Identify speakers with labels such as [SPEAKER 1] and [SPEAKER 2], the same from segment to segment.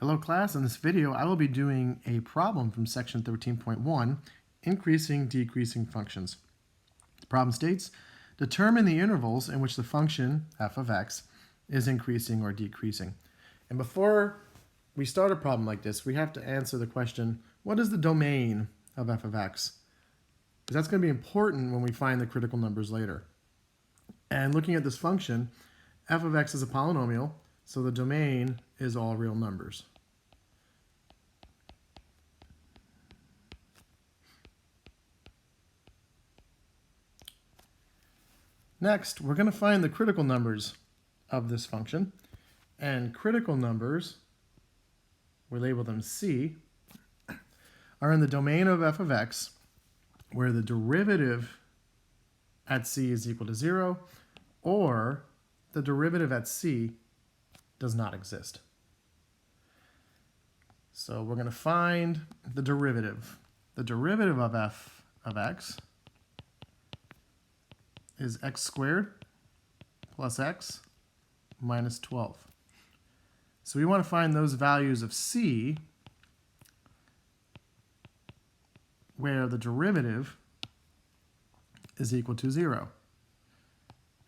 [SPEAKER 1] Hello class, in this video I will be doing a problem from section 13.1, increasing decreasing functions. The problem states, determine the intervals in which the function f of x is increasing or decreasing. And before we start a problem like this, we have to answer the question, what is the domain of f of x? Because that's going to be important when we find the critical numbers later. And looking at this function, f of x is a polynomial, so the domain is all real numbers. Next, we're going to find the critical numbers of this function. And critical numbers, we label them C, are in the domain of f of x, where the derivative at C is equal to 0, or the derivative at C does not exist. So we're going to find the derivative. The derivative of f of x is x squared plus x minus 12. So we want to find those values of C where the derivative is equal to 0.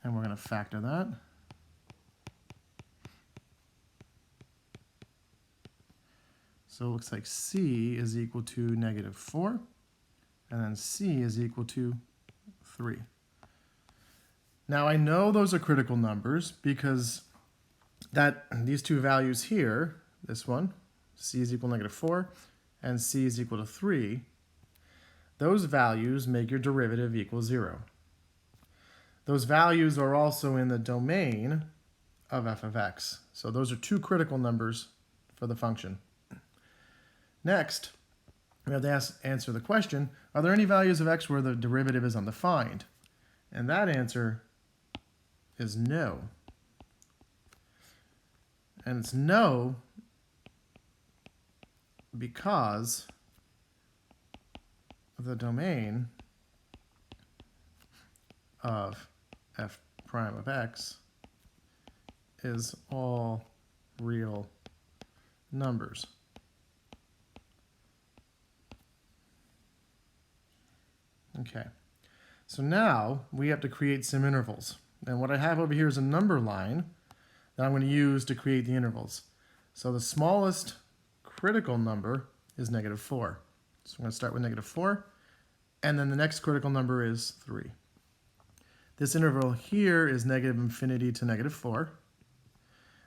[SPEAKER 1] And we're going to factor that. So it looks like C is equal to negative 4, and then C is equal to 3. Now I know those are critical numbers because these two values here, this one, C is equal to negative 4, and C is equal to 3, those values make your derivative equal 0. Those values are also in the domain of f of x. So those are two critical numbers for the function. Next, we have to answer the question, are there any values of x where the derivative is undefined? And that answer is no. And it's no because the domain of f prime of x is all real numbers. Okay, so now we have to create some intervals. And what I have over here is a number line that I'm going to use to create the intervals. So the smallest critical number is negative 4. So I'm going to start with negative 4, and then the next critical number is 3. This interval here is negative infinity to negative 4.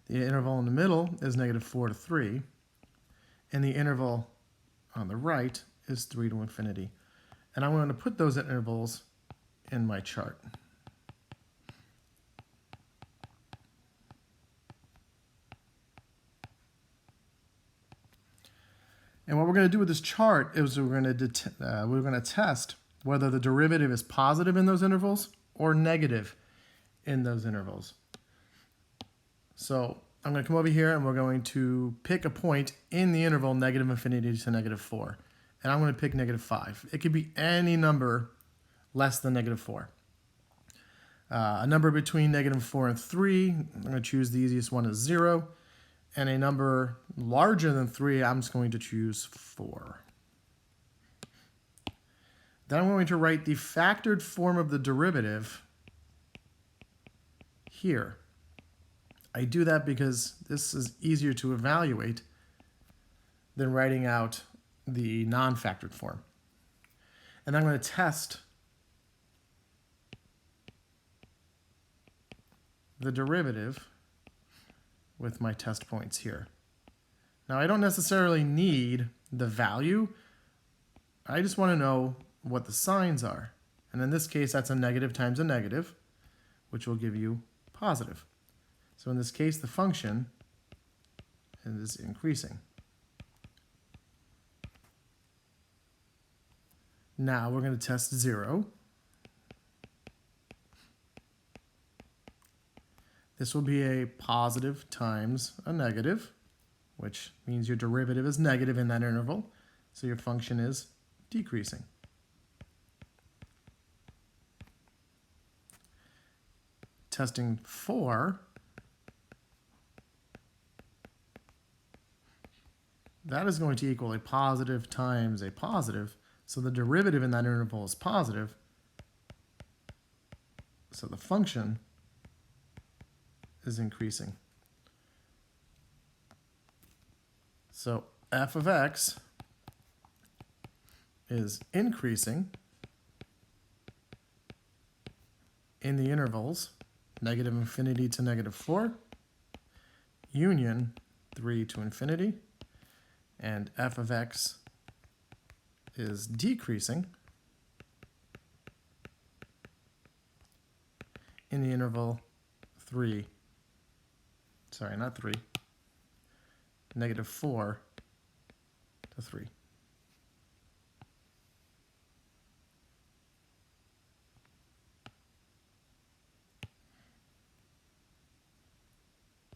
[SPEAKER 1] The interval in the middle is negative 4 to 3. And the interval on the right is 3 to infinity. And I'm going to put those intervals in my chart. And what we're going to do with this chart is we're going to test whether the derivative is positive in those intervals or negative in those intervals. So I'm going to come over here and we're going to pick a point in the interval negative infinity to negative 4. And I'm going to pick negative 5. It could be any number less than negative 4. A number between negative 4 and 3, I'm going to choose the easiest one as 0. And a number larger than 3, I'm just going to choose 4. Then I'm going to write the factored form of the derivative here. I do that because this is easier to evaluate than writing out the non-factored form. And I'm going to test the derivative with my test points here. Now I don't necessarily need the value. I just want to know what the signs are. And in this case, that's a negative times a negative, which will give you positive. So in this case, the function is increasing. Now we're going to test 0. This will be a positive times a negative, which means your derivative is negative in that interval, so your function is decreasing. Testing 4, that is going to equal a positive times a positive. So the derivative in that interval is positive. So the function is increasing. So f of x is increasing in the intervals negative infinity to negative 4, union 3 to infinity, and f of x is decreasing in the interval negative 4 to 3.